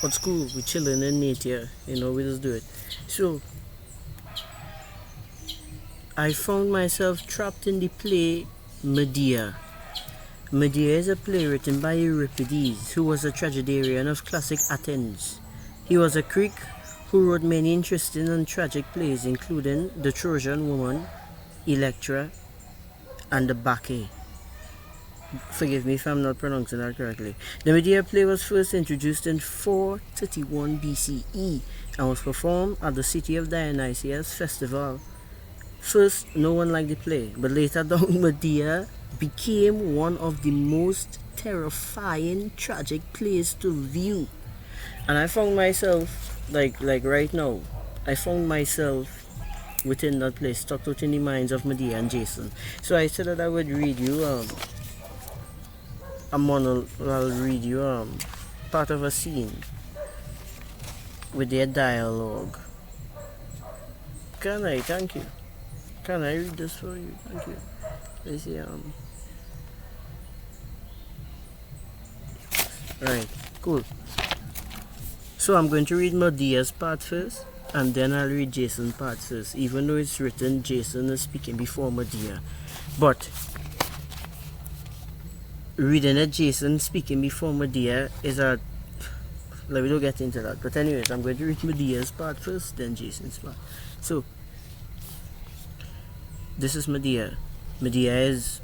at school, we chilling in nature, we just do it. So I found myself trapped in the play Medea. Medea is a play written by Euripedes, who was a tragedian of classic Athens. He was a Greek who wrote many interesting and tragic plays, including The Trojan Woman, Electra, and The Bacchae. Forgive me if I'm not pronouncing that correctly. The Medea play was first introduced in 431 BCE and was performed at the city of Dionysius festival. First, no one liked the play, but later down, Medea became one of the most terrifying tragic plays to view. And I found myself, like right now, I found myself within that place, stuck within the minds of Medea and Jason. So I said that I would read you I'll read you part of a scene with their dialogue. Can I? Thank you. Can I read this for you? Thank you. Let's see. Right. Cool. So I'm going to read Medea's part first, and then I'll read Jason's part first. Even though it's written, Jason is speaking before Medea, but reading it, Jason speaking before Medea is a. Let me don't get into that. But anyways, I'm going to read Medea's part first, then Jason's part. So this is Medea. Medea is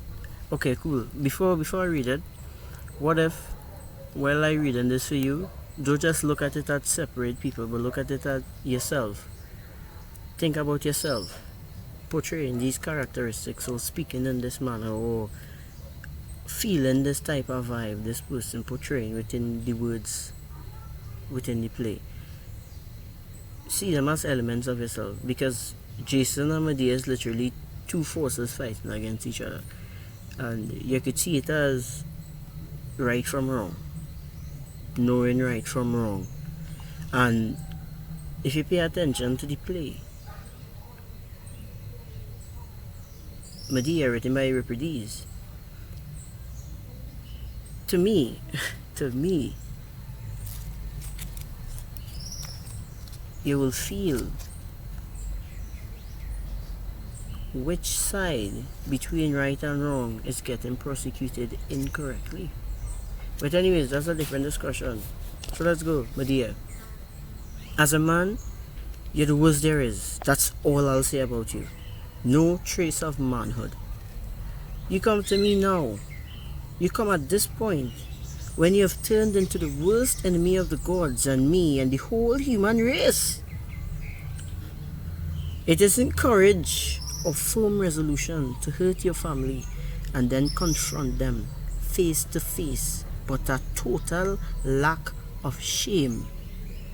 okay. Cool. Before I read it, what if while I reading this for you, don't just look at it as separate people, but look at it as yourself. Think about yourself portraying these characteristics or speaking in this manner or feeling this type of vibe this person portraying within the words within the play. See them as elements of yourself, because Jason and Medea is literally two forces fighting against each other, and you could see it as right from wrong, knowing right from wrong. And if you pay attention to the play, Medea, written by Euripides, to me, you will feel which side between right and wrong is getting prosecuted incorrectly. But anyways, that's a different discussion. So let's go. Medea. As a man, you're the worst there is. That's all I'll say about you. No trace of manhood. You come to me now. You come at this point when you have turned into the worst enemy of the gods and me and the whole human race. It isn't courage or firm resolution to hurt your family and then confront them face to face, but a total lack of shame,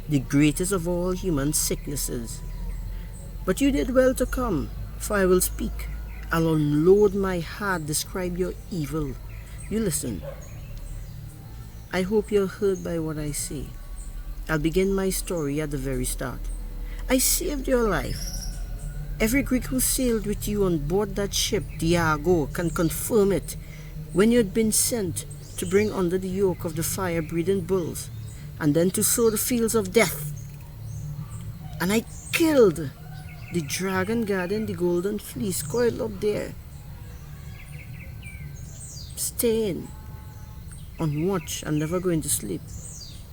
the greatest of all human sicknesses. But you did well to come, for I will speak. I'll unload my heart, describe your evil. You listen. I hope you're hurt by what I say. I'll begin my story at the very start. I saved your life. Every Greek who sailed with you on board that ship, the Argo, can confirm it. When you had been sent to bring under the yoke of the fire-breathing bulls, and then to sow the fields of death. And I killed the dragon guarding the golden fleece coiled up there, staying on watch and never going to sleep.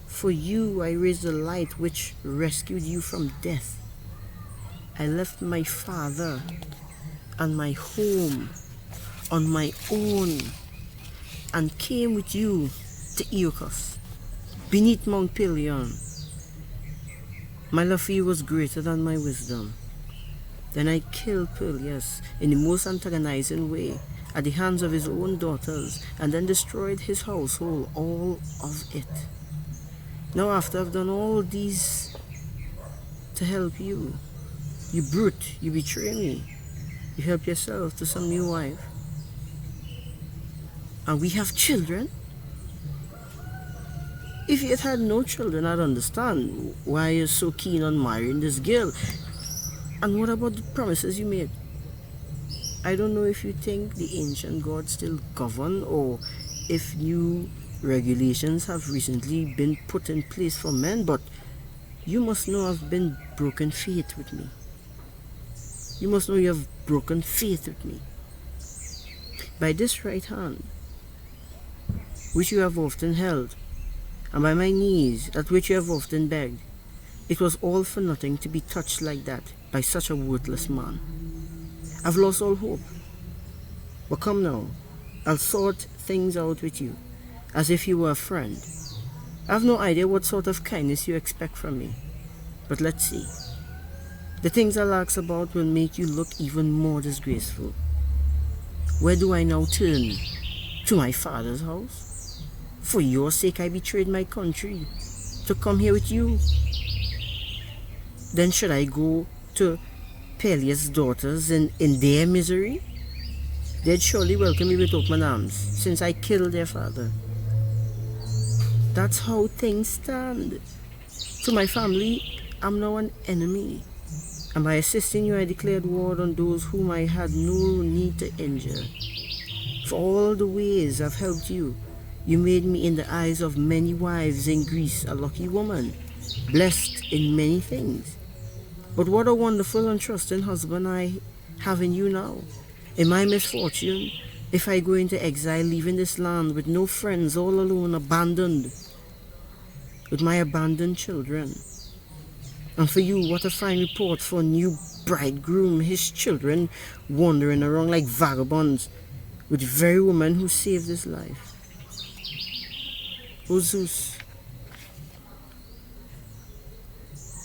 For you I raised the light which rescued you from death. I left my father and my home on my own and came with you to Iolcus, beneath Mount Pelion. My love for you was greater than my wisdom. Then I killed Peleus in the most antagonizing way at the hands of his own daughters, and then destroyed his household, all of it. Now after I've done all these to help you, you brute, you betray me. You help yourself to some new wife. And we have children? If you had no children, I'd understand why you're so keen on marrying this girl. And what about the promises you made? I don't know if you think the ancient gods still govern, or if you Regulations have recently been put in place for men, but you must know I've been broken faith with me. You must know you have broken faith with me. By this right hand, which you have often held, and by my knees, at which you have often begged, it was all for nothing to be touched like that by such a worthless man. I've lost all hope. But come now, I'll sort things out with you, as if you were a friend. I've no idea what sort of kindness you expect from me, but let's see. The things I'll ask about will make you look even more disgraceful. Where do I now turn? To my father's house? For your sake I betrayed my country to come here with you. Then should I go to Peleus' daughters in their misery? They'd surely welcome me with open arms, since I killed their father. That's how things stand. To my family, I'm now an enemy. And by assisting you, I declared war on those whom I had no need to injure. For all the ways I've helped you, you made me in the eyes of many wives in Greece a lucky woman, blessed in many things. But what a wonderful and trusting husband I have in you now. In my misfortune, if I go into exile, leaving this land with no friends, all alone, abandoned, with my abandoned children. And for you, what a fine report for a new bridegroom, his children wandering around like vagabonds with the very woman who saved his life. O Zeus,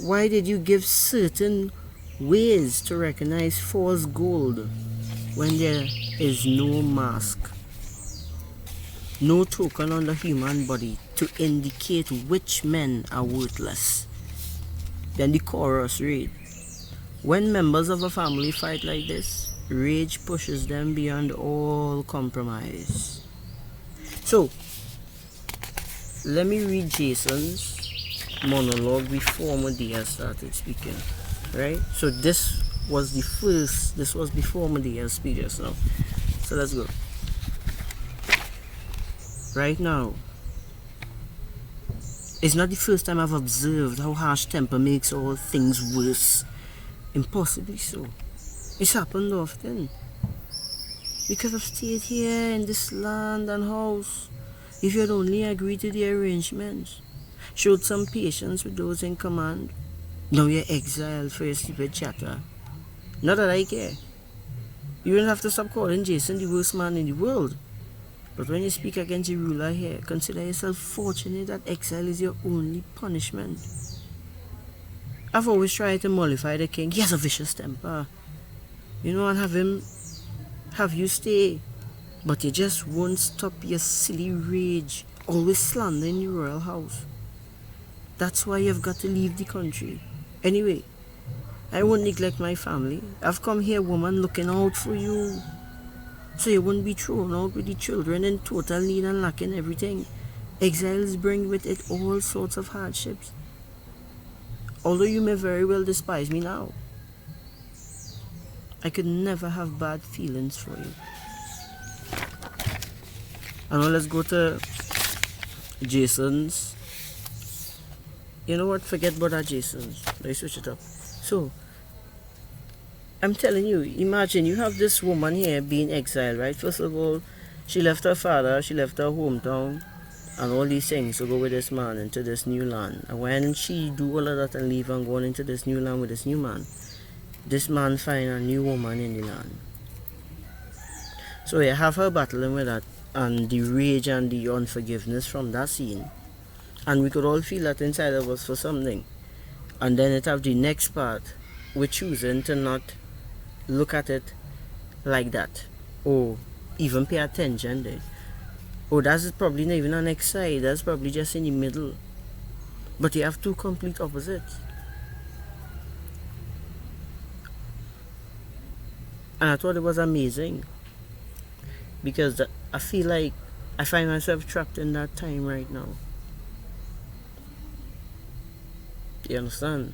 why did you give certain ways to recognize false gold when there is no mask, no token on the human body to indicate which men are worthless? Then the chorus read, when members of a family fight like this, rage pushes them beyond all compromise. So, let me read Jason's monologue before Medea started speaking, right? So this was before Medea speaks just now. So let's go. Right now, it's not the first time I've observed how harsh temper makes all things worse. Impossibly so. It's happened often. Because I've stayed here in this land and house. If you had only agreed to the arrangements, showed some patience with those in command, now you're exiled for your stupid chatter. Not that I care. You don't have to stop calling Jason the worst man in the world. But when you speak against the ruler here, consider yourself fortunate that exile is your only punishment. I've always tried to mollify the king. He has a vicious temper. And have you stay. But you just won't stop your silly rage, always slandering the royal house. That's why you've got to leave the country. Anyway, I won't neglect my family. I've come here, woman, looking out for you. So you won't be thrown out with the children in total need and lacking everything. Exiles bring with it all sorts of hardships. Although you may very well despise me now, I could never have bad feelings for you. And now let's go to Jason's. You know what? Forget about that Jason's. Let's switch it up. So, I'm telling you, imagine you have this woman here being exiled, right? First of all, she left her father, she left her hometown, and all these things to go with this man into this new land. And when she do all of that and leave and go into this new land with this new man, this man find a new woman in the land. So you have her battling with that, and the rage and the unforgiveness from that scene. And we could all feel that inside of us for something. And then it have the next part, we're choosing to not look at it like that, or even pay attention there. Oh, that's probably not even an exile, that's probably just in the middle. But you have two complete opposites. And I thought it was amazing, because I feel like I find myself trapped in that time right now. You understand?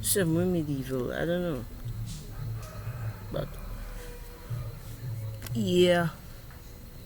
Semi-medieval, I don't know. But yeah.